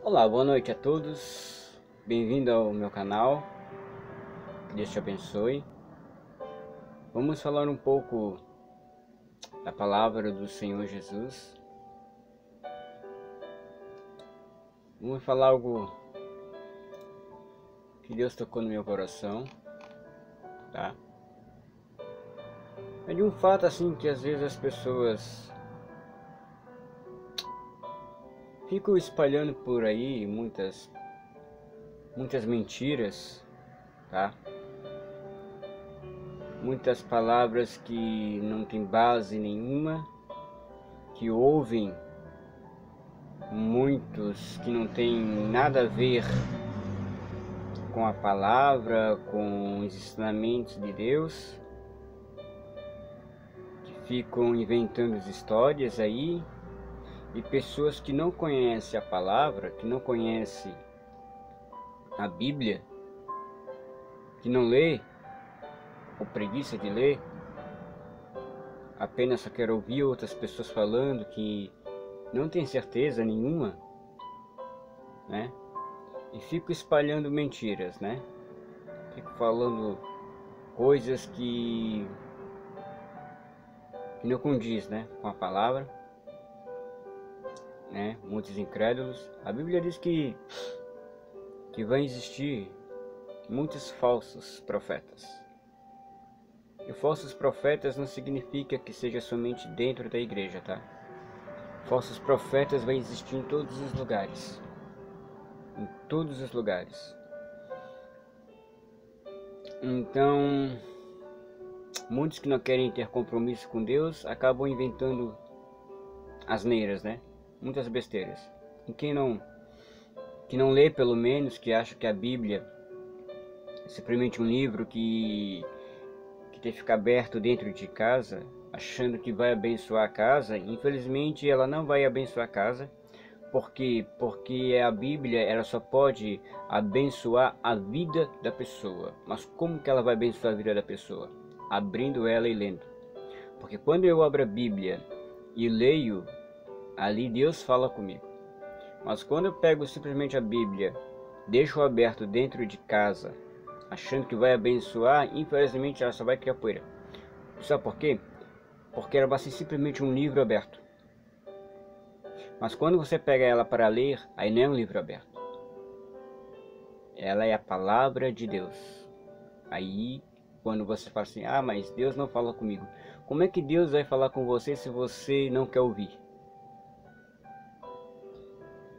Olá, boa noite a todos. Bem-vindo ao meu canal. Que Deus te abençoe. Vamos falar um pouco da palavra do Senhor Jesus. Vamos falar algo que Deus tocou no meu coração, tá? É de um fato assim que às vezes as pessoas ficam espalhando por aí muitas mentiras, tá? Muitas palavras que não tem base nenhuma, que ouvem muitos que não tem nada a ver com a palavra, com os ensinamentos de Deus, que ficam inventando as histórias aí, e pessoas que não conhecem a palavra, que não conhecem a Bíblia, que não lê, ou preguiça de ler, apenas só quer ouvir outras pessoas falando que não tem certeza nenhuma, né? E fico espalhando mentiras, né? Fico falando coisas que não condiz, né, com a palavra, né? Muitos incrédulos. A Bíblia diz que vai existir muitos falsos profetas. E falsos profetas não significa que seja somente dentro da igreja, tá? Falsos profetas vai existir em todos os lugares. Em todos os lugares. Então, muitos que não querem ter compromisso com Deus acabam inventando asneiras, né? Muitas besteiras. E que não lê, pelo menos, que acha que a Bíblia é simplesmente um livro que tem que ficar aberto dentro de casa, achando que vai abençoar a casa, infelizmente ela não vai abençoar a casa. Porque a Bíblia ela só pode abençoar a vida da pessoa. Mas como que ela vai abençoar a vida da pessoa? Abrindo ela e lendo. Porque quando eu abro a Bíblia e leio, ali Deus fala comigo. Mas quando eu pego simplesmente a Bíblia, deixo aberto dentro de casa, achando que vai abençoar, infelizmente ela só vai criar poeira. Sabe por quê? Porque ela vai ser simplesmente um livro aberto. Mas quando você pega ela para ler, aí não é um livro aberto. Ela é a palavra de Deus. Aí, quando você fala assim, ah, mas Deus não fala comigo. Como é que Deus vai falar com você se você não quer ouvir?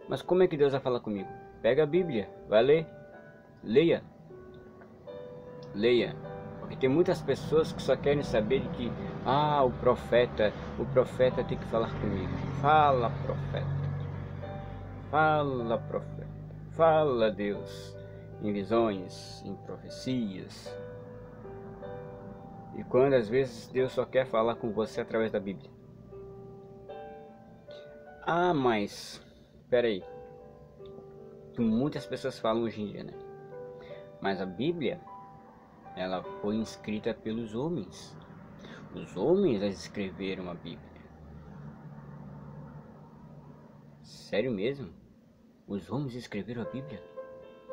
Mas como é que Deus vai falar comigo? Pega a Bíblia, vai ler. Leia. Leia. Porque tem muitas pessoas que só querem saber de que, ah, o profeta tem que falar comigo. Fala, profeta. Fala, profeta. Fala, Deus. Em visões, em profecias. E quando às vezes Deus só quer falar com você através da Bíblia. Ah, mas espera aí. Muitas pessoas falam hoje em dia, né? Mas a Bíblia, ela foi escrita pelos homens. Os homens escreveram a Bíblia. Sério mesmo? Os homens escreveram a Bíblia?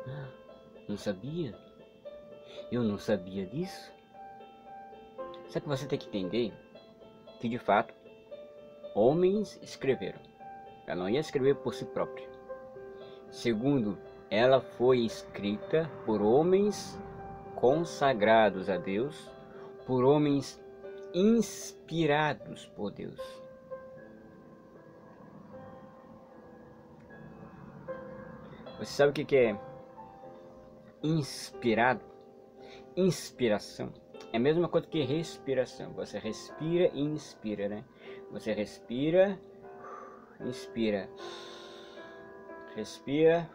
Ah, não sabia? Eu não sabia disso? Só que você tem que entender que de fato homens escreveram. Ela não ia escrever por si própria. Segundo, ela foi escrita por homens consagrados a Deus, por homens inspirados por Deus. Você sabe o que é inspirado? Inspiração é a mesma coisa que respiração. Você respira e inspira, né? Você respira, inspira. Respira,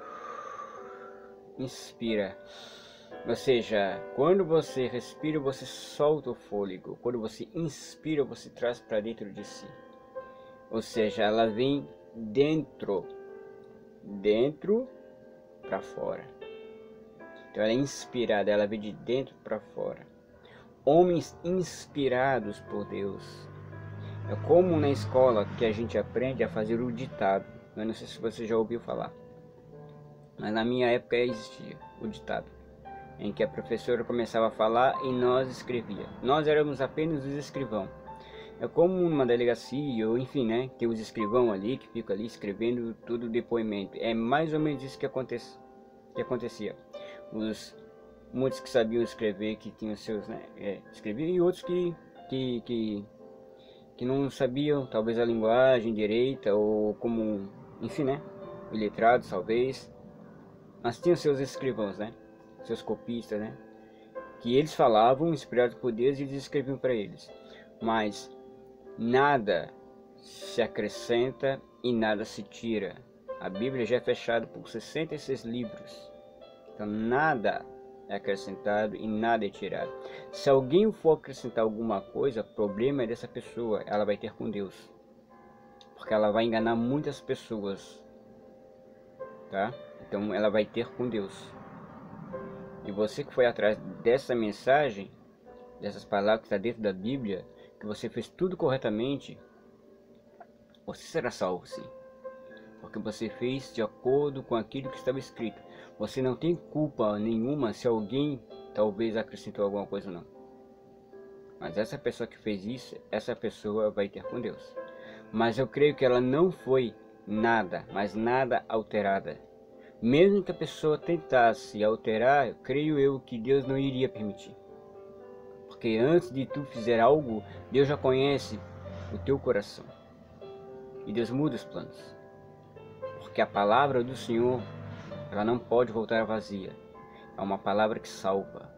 inspira. Ou seja, quando você respira, você solta o fôlego. Quando você inspira, você traz para dentro de si. Ou seja, ela vem dentro para fora. Então ela é inspirada, ela vem de dentro para fora. Homens inspirados por Deus. É como na escola que a gente aprende a fazer o ditado. Eu não sei se você já ouviu falar. Mas na minha época existia o ditado, em que a professora começava a falar e nós escrevia. Nós éramos apenas os escrivão. É como uma delegacia, ou enfim, né? Tem os escrivão ali, que ficam ali escrevendo tudo o depoimento. É mais ou menos isso que acontecia. Muitos que sabiam escrever, que tinham seus, né? Escreviam, e outros que não sabiam, talvez, a linguagem direita, ou como, enfim, né? Iletrados, talvez. Mas tinham seus escrivãos, né? Seus copistas, né? Que eles falavam, inspirados por Deus, e eles escreviam para eles. Mas nada se acrescenta e nada se tira. A Bíblia já é fechada por 66 livros. Então nada é acrescentado e nada é tirado. Se alguém for acrescentar alguma coisa, o problema é dessa pessoa. Ela vai ter com Deus. Porque ela vai enganar muitas pessoas. Tá? Então ela vai ter com Deus. E você que foi atrás dessa mensagem, dessas palavras que está dentro da Bíblia, que você fez tudo corretamente, você será salvo, sim. Porque você fez de acordo com aquilo que estava escrito. Você não tem culpa nenhuma se alguém talvez acrescentou alguma coisa, não. Mas essa pessoa que fez isso, essa pessoa vai ter com Deus. Mas eu creio que ela não foi nada, mas nada alterada. Mesmo que a pessoa tentasse alterar, creio eu que Deus não iria permitir. Porque antes de tu fizer algo, Deus já conhece o teu coração. E Deus muda os planos. Porque a palavra do Senhor, ela não pode voltar vazia. É uma palavra que salva.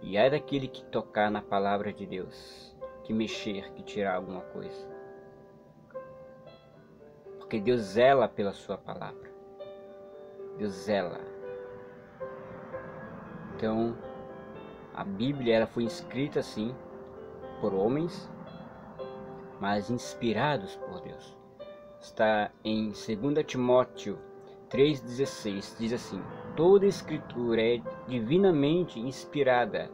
E é daquele que tocar na palavra de Deus, que mexer, que tirar alguma coisa. Porque Deus zela pela sua palavra. Deus zela. Então, a Bíblia ela foi escrita assim por homens, mas inspirados por Deus. Está em 2 Timóteo 3,16, diz assim: toda escritura é divinamente inspirada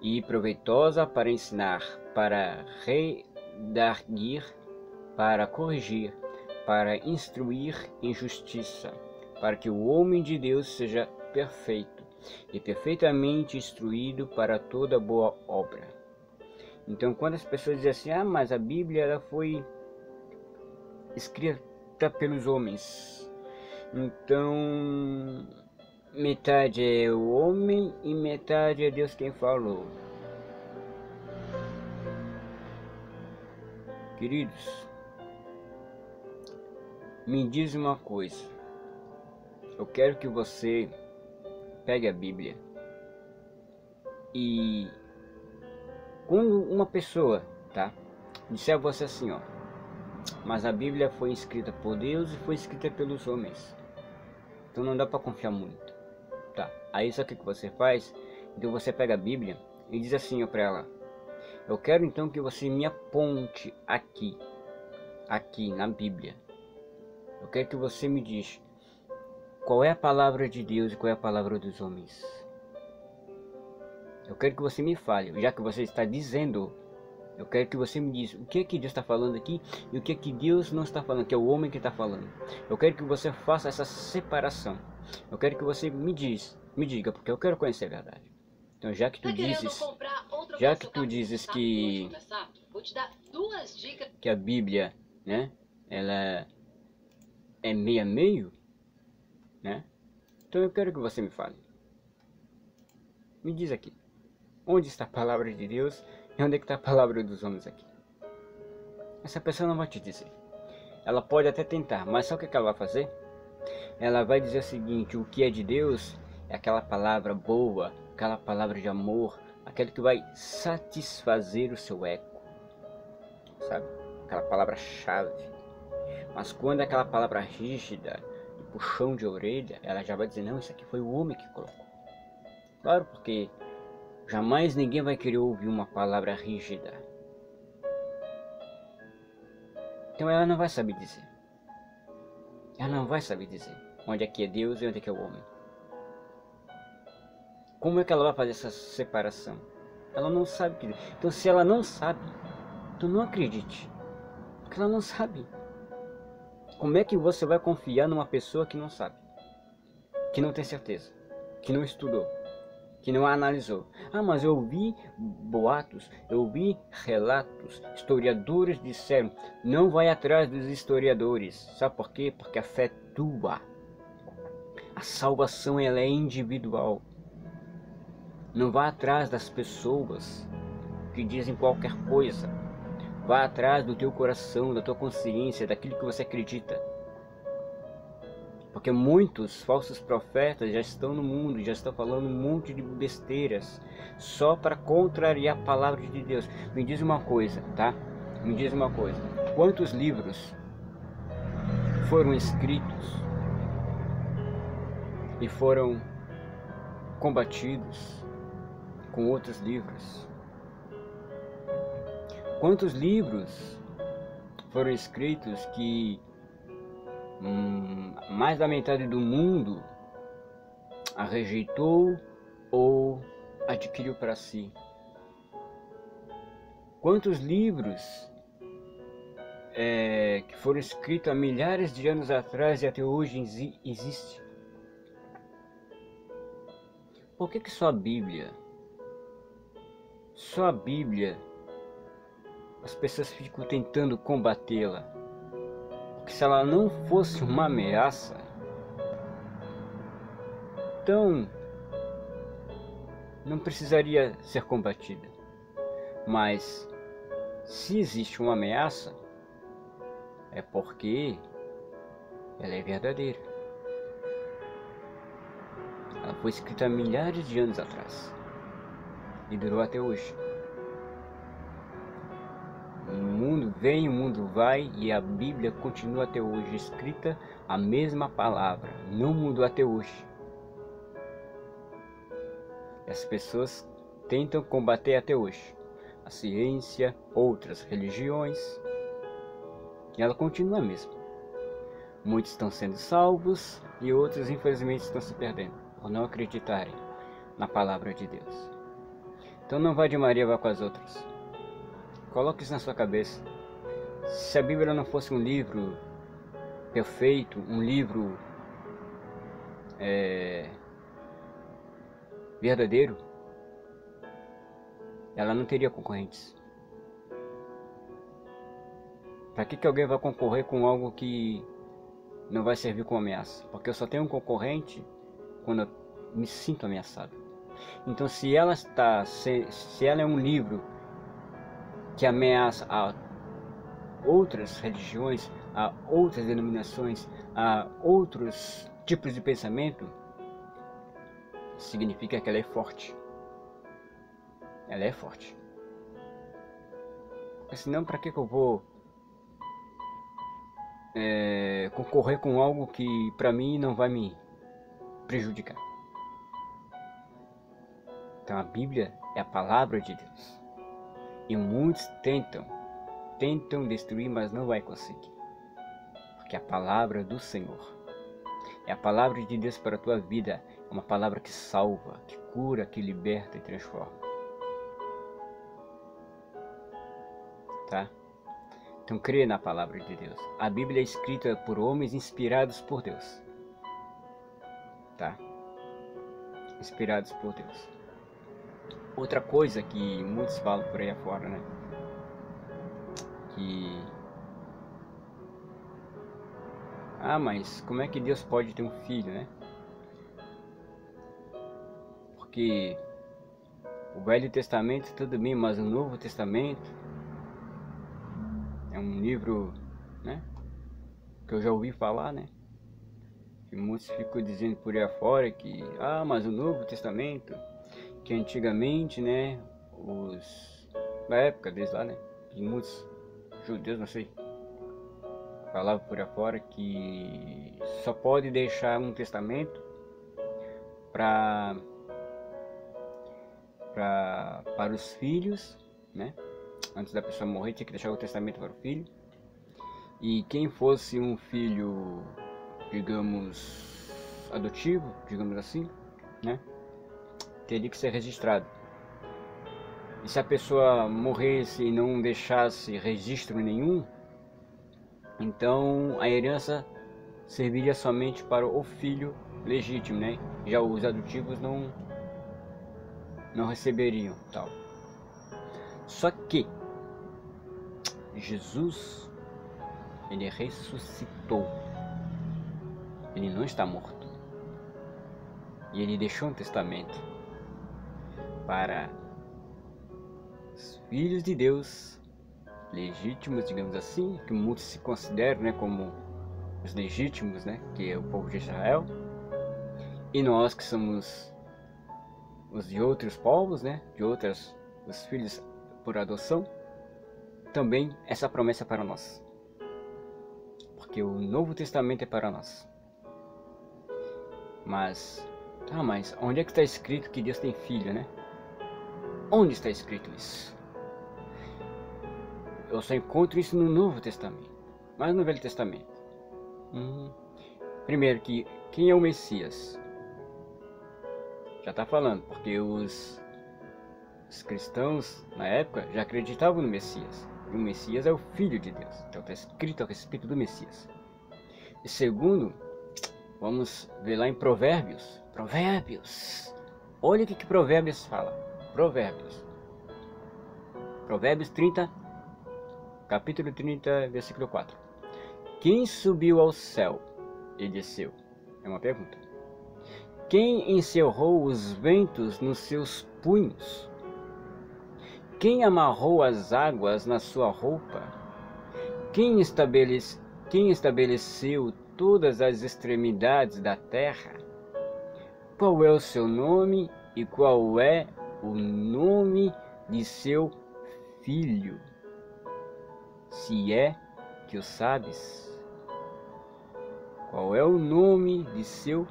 e proveitosa para ensinar, para redarguir, para corrigir, para instruir em justiça, para que o homem de Deus seja perfeito e perfeitamente instruído para toda boa obra. Então, quando as pessoas dizem assim, mas a Bíblia ela foi escrita pelos homens, então metade é o homem e metade é Deus quem falou. Queridos, me diz uma coisa. Eu quero que você pegue a Bíblia e quando uma pessoa, tá, disser a você assim, mas a Bíblia foi escrita por Deus e foi escrita pelos homens, então não dá para confiar muito, tá? Aí sabe o que você faz? Então você pega a Bíblia e diz assim para ela: eu quero então que você me aponte aqui na Bíblia. Eu quero que você me diz qual é a palavra de Deus e qual é a palavra dos homens. Eu quero que você me fale, já que você está dizendo, eu quero que você me diz o que é que Deus está falando aqui e o que é que Deus não está falando, que é o homem que está falando. Eu quero que você faça essa separação. Eu quero que você me diga, porque eu quero conhecer a verdade. Então, já que tu dizes que a Bíblia, né, ela é meio a meio, né? Então eu quero que você me fale. Me diz aqui, onde está a palavra de Deus e onde é que está a palavra dos homens aqui? Essa pessoa não vai te dizer. Ela pode até tentar, mas sabe o que ela vai fazer? Ela vai dizer o seguinte: o que é de Deus é aquela palavra boa, aquela palavra de amor, aquela que vai satisfazer o seu eco, sabe? Aquela palavra-chave. Mas quando é aquela palavra rígida, de puxão de orelha, ela já vai dizer: não, isso aqui foi o homem que colocou. Claro, porque jamais ninguém vai querer ouvir uma palavra rígida. Então ela não vai saber dizer. Ela não vai saber dizer onde é que é Deus e onde é que é o homem. Como é que ela vai fazer essa separação? Ela não sabe. Então se ela não sabe, então não acredite. Porque ela não sabe. Como é que você vai confiar numa pessoa que não sabe? que não tem certeza, que não estudou, que não analisou. Ah, mas eu ouvi boatos, eu ouvi relatos, historiadores disseram. Não vai atrás dos historiadores. Sabe por quê? Porque a fé é tua. A salvação, ela é individual. Não vá atrás das pessoas que dizem qualquer coisa. Vá atrás do teu coração, da tua consciência, daquilo que você acredita. Porque muitos falsos profetas já estão no mundo, já estão falando um monte de besteiras, só para contrariar a palavra de Deus. Me diz uma coisa, tá? Me diz uma coisa. Quantos livros foram escritos e foram combatidos com outros livros? Quantos livros foram escritos que mais da metade do mundo a rejeitou ou adquiriu para si? Quantos livros que foram escritos há milhares de anos atrás e até hoje existe? Por que só a Bíblia? Só a Bíblia as pessoas ficam tentando combatê-la? Porque se ela não fosse uma ameaça, então não precisaria ser combatida. Mas se existe uma ameaça, é porque ela é verdadeira. Ela foi escrita há milhares de anos atrás e durou até hoje. O mundo vem, o mundo vai, e a Bíblia continua até hoje escrita, a mesma palavra, não mudou até hoje. As pessoas tentam combater até hoje a ciência, outras religiões, e ela continua a mesma. Muitos estão sendo salvos e outros infelizmente estão se perdendo por não acreditarem na palavra de Deus. Então não vá de Maria, vá com as outras. Coloque isso na sua cabeça. Se a Bíblia não fosse um livro perfeito, um livro verdadeiro, ela não teria concorrentes. Para que alguém vai concorrer com algo que não vai servir como ameaça? Porque eu só tenho um concorrente quando eu me sinto ameaçado. Então se ela é um livro que ameaça a outras religiões, a outras denominações, a outros tipos de pensamento, significa que ela é forte. Ela é forte. Porque senão, para que eu vou concorrer com algo que para mim não vai me prejudicar? Então a Bíblia é a palavra de Deus. E muitos tentam destruir, mas não vai conseguir. Porque é a palavra do Senhor. É a palavra de Deus para a tua vida. É uma palavra que salva, que cura, que liberta e transforma. Tá? Então crê na palavra de Deus. A Bíblia é escrita por homens inspirados por Deus. Tá? Inspirados por Deus. Outra coisa que muitos falam por aí afora, né? Que... mas como é que Deus pode ter um filho, né? Porque o Velho Testamento tudo bem, mas o Novo Testamento é um livro, né? Que eu já ouvi falar, né? Que muitos ficam dizendo por aí afora que mas o Novo Testamento, que antigamente, né, na época deles lá, né, que muitos judeus, não sei, falavam por aí fora que só pode deixar um testamento para os filhos, né, antes da pessoa morrer tinha que deixar o testamento para o filho, e quem fosse um filho, digamos, adotivo, digamos assim, né, teria que ser registrado. E se a pessoa morresse e não deixasse registro nenhum, então a herança serviria somente para o filho legítimo, né? Já os adotivos não receberiam tal. Só que Jesus, ele ressuscitou. Ele não está morto. E ele deixou um testamento para os filhos de Deus legítimos, digamos assim, que muitos se consideram, né, como os legítimos, né, que é o povo de Israel, e nós que somos os de outros povos, né, os filhos por adoção, também essa promessa é para nós, porque o Novo Testamento é para nós. Mas onde é que está escrito que Deus tem filho, né? Onde está escrito isso? Eu só encontro isso no Novo Testamento, mas no Velho Testamento. Primeiro, que quem é o Messias? Já está falando, porque os cristãos na época já acreditavam no Messias. E o Messias é o Filho de Deus. Então está escrito a respeito do Messias. E segundo, vamos ver lá em Provérbios. Olha o que Provérbios fala. Provérbios 30, capítulo 30, versículo 4. Quem subiu ao céu e desceu? É uma pergunta. Quem encerrou os ventos nos seus punhos? Quem amarrou as águas na sua roupa? Quem estabeleceu todas as extremidades da terra? Qual é o seu nome e qual é o nome de seu filho? Se é que o sabes. Qual é o nome de seu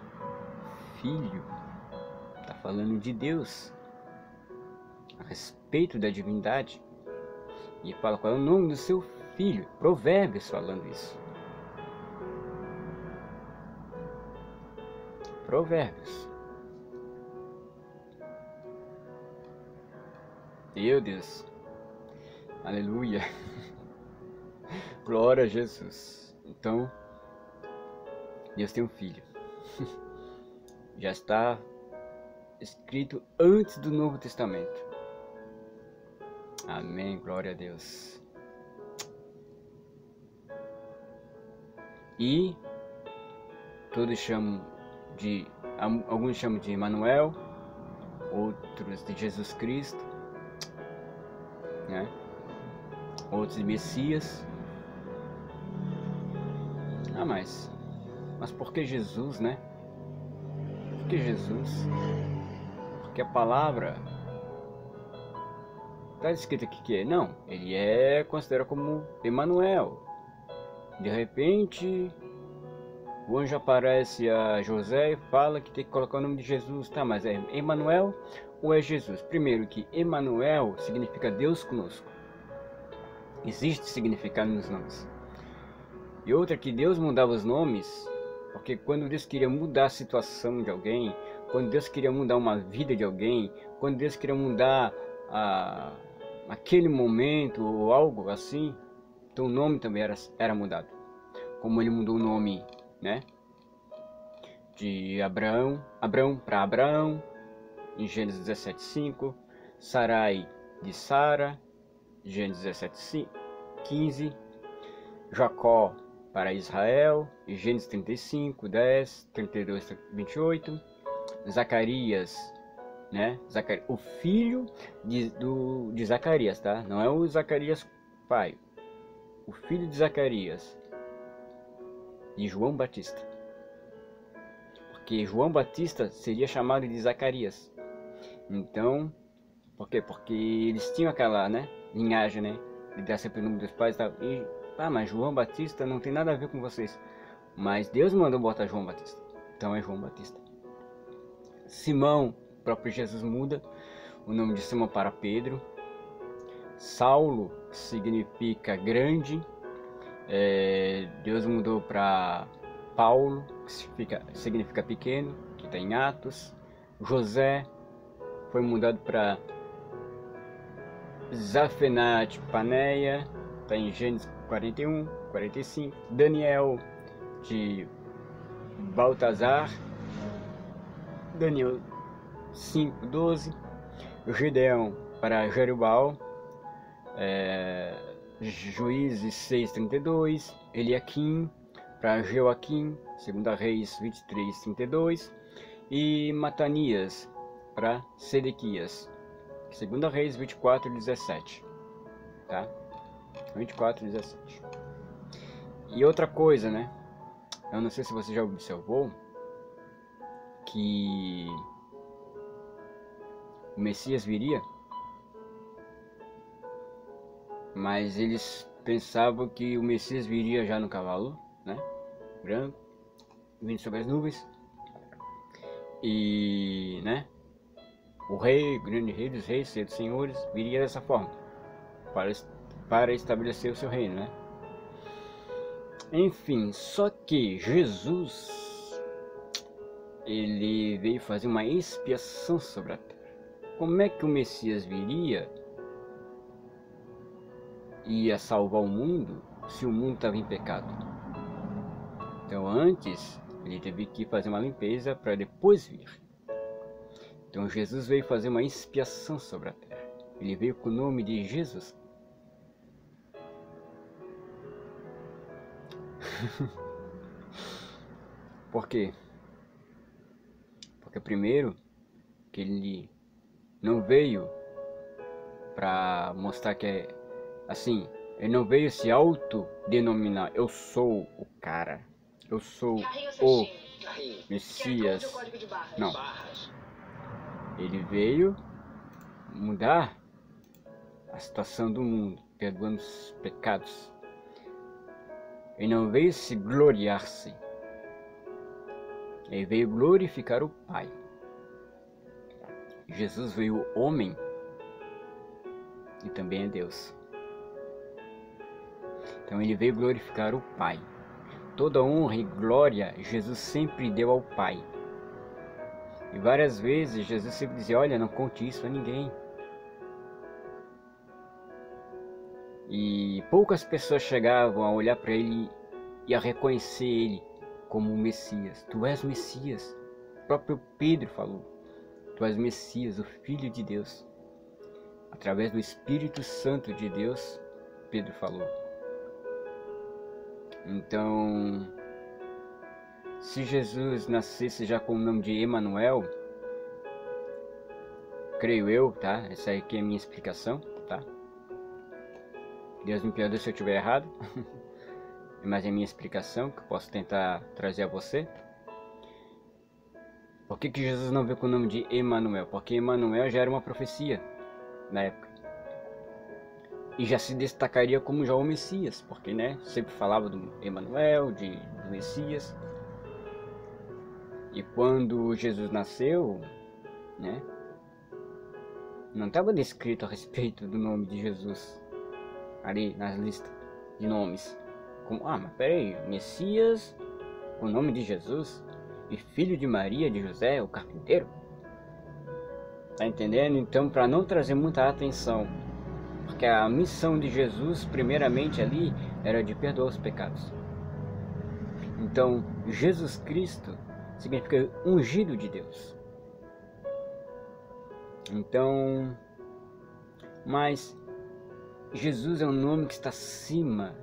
filho? Está falando de Deus, a respeito da divindade. E fala qual é o nome do seu filho. Provérbios falando isso. Provérbios. Meu Deus. Aleluia. Glória a Jesus. Então, Deus tem um filho. Já está escrito antes do Novo Testamento. Amém. Glória a Deus. E todos chamam de... Alguns chamam de Emmanuel, outros de Jesus Cristo, né? Outros de Messias. Mas por que Jesus, né? Por que Jesus? Porque a palavra está escrito aqui que é, não, ele é considerado como Emmanuel. De repente, o anjo aparece a José e fala que tem que colocar o nome de Jesus. Tá, mas é Emmanuel ou é Jesus? Primeiro que Emmanuel significa Deus conosco. Existe significado nos nomes. E outra que Deus mudava os nomes, porque quando Deus queria mudar a situação de alguém, quando Deus queria mudar uma vida de alguém, quando Deus queria mudar aquele momento ou algo assim, então o nome também era mudado. Como ele mudou o nome, né, de Abraão para Abraão, em Gênesis 17:5, Sarai de Sara, Gênesis 17:15, Jacó para Israel, Gênesis 35:10, 32:28, Zacarias, né? O filho de Zacarias, tá? Não é o Zacarias pai, o filho de Zacarias, de João Batista, porque João Batista seria chamado de Zacarias. Então, por quê? Porque eles tinham aquela, né, linhagem, né, de dar sempre o nome dos pais e tal. Mas João Batista não tem nada a ver com vocês. Mas Deus mandou botar João Batista. Então é João Batista. Simão, o próprio Jesus muda o nome de Simão para Pedro. Saulo, que significa grande, Deus mudou para Paulo, que significa pequeno, que está em Atos. José foi mudado para Zafenat Paneia, está em Gênesis 41:45. Daniel de Baltazar, Daniel 5:12, Gideão para Jerubal, Juízes 6:32, Eliaquim para Joaquim, 2 Reis 23:32, e Matanias para Sedequias, 2 Reis 24:17, tá? 24:17. E outra coisa, né? Eu não sei se você já observou que o Messias viria, mas eles pensavam que o Messias viria já no cavalo, né? Branco, vindo sobre as nuvens, e, né? O rei, grande rei dos reis, senhor dos senhores, viria dessa forma para estabelecer o seu reino, né? Enfim, só que Jesus, ele veio fazer uma expiação sobre a terra. Como é que o Messias viria e ia salvar o mundo se o mundo estava em pecado? Então antes ele teve que fazer uma limpeza para depois vir. Então Jesus veio fazer uma expiação sobre a terra. Ele veio com o nome de Jesus. Por quê? Porque primeiro que ele não veio para mostrar que é assim, ele não veio se autodenominar, eu sou o cara, eu sou o Messias. Não. Ele veio mudar a situação do mundo, perdoando os pecados. Ele não veio se gloriar-se. Ele veio glorificar o Pai. Jesus veio homem e também é Deus. Então ele veio glorificar o Pai. Toda honra e glória Jesus sempre deu ao Pai. E várias vezes Jesus sempre dizia, olha, não conte isso a ninguém. E poucas pessoas chegavam a olhar para ele e a reconhecer ele como o Messias. Tu és o Messias. O próprio Pedro falou. Tu és o Messias, o Filho de Deus. Através do Espírito Santo de Deus, Pedro falou. Então, se Jesus nascesse já com o nome de Emanuel, creio eu, tá? Essa aqui é a minha explicação, tá? Deus me perdoe se eu estiver errado, mas é a minha explicação que eu posso tentar trazer a você. Por que Jesus não veio com o nome de Emanuel? Porque Emanuel já era uma profecia na época. E já se destacaria como já o Messias, porque, né, sempre falava do Emanuel, do Messias. E quando Jesus nasceu, né, não estava descrito a respeito do nome de Jesus ali nas listas de nomes. Como, mas peraí, Messias, o nome de Jesus, e filho de Maria, de José, o carpinteiro? Tá entendendo? Então, para não trazer muita atenção, porque a missão de Jesus, primeiramente ali, era de perdoar os pecados. Então, Jesus Cristo significa ungido de Deus. Então, mas Jesus é um nome que está acima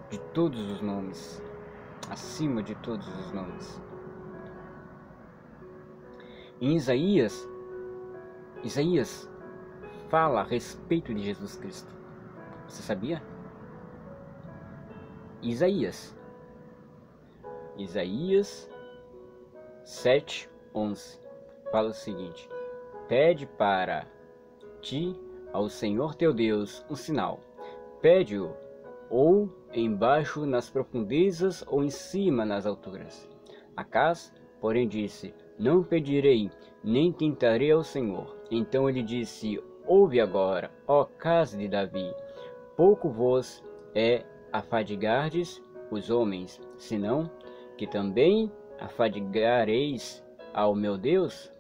de todos os nomes. Acima de todos os nomes. Em Isaías fala a respeito de Jesus Cristo. Você sabia? Isaías 7:11 fala o seguinte: pede para ti ao Senhor teu Deus um sinal. Pede-o ou embaixo nas profundezas ou em cima nas alturas. Acás, porém, disse: não pedirei, nem tentarei ao Senhor. Então ele disse: ouve agora, ó casa de Davi, pouco vos é afadigardes os homens, senão que também afadigareis ao meu Deus?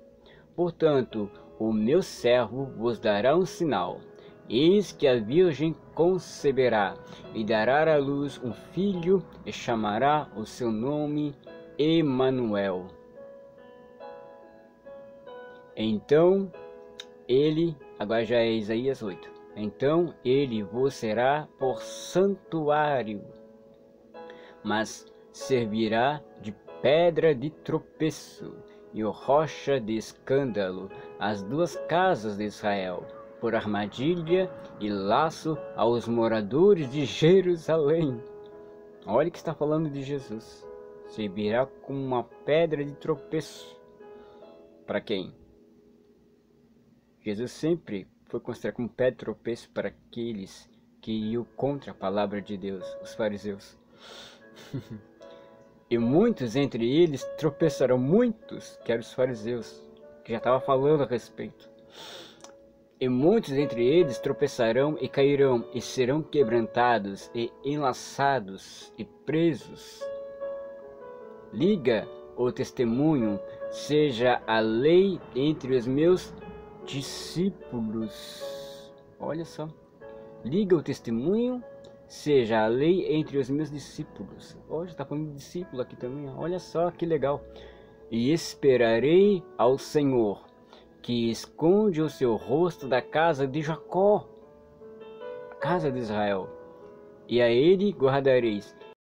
Portanto, o meu servo vos dará um sinal. Eis que a virgem conceberá e dará à luz um filho, e chamará o seu nome Emanuel. Então ele, agora já é Isaías 8, então ele vos será por santuário, mas servirá de pedra de tropeço e rocha de escândalo às duas casas de Israel, por armadilha e laço aos moradores de Jerusalém. Olha que está falando de Jesus. Servirá como uma pedra de tropeço. Para quem? Jesus sempre foi considerado como pedra de tropeço para aqueles que iam contra a palavra de Deus, os fariseus. E muitos entre eles tropeçarão, muitos, que eram os fariseus, que já estava falando a respeito. E muitos entre eles tropeçarão e cairão, e serão quebrantados, e enlaçados, e presos. Liga o testemunho, seja a lei entre os meus discípulos. Olha só. Liga o testemunho, seja a lei entre os meus discípulos. Hoje está falando de discípulo aqui também. Olha só que legal. E esperarei ao Senhor, que esconde o seu rosto da casa de Jacó, a casa de Israel. E a ele guardareis,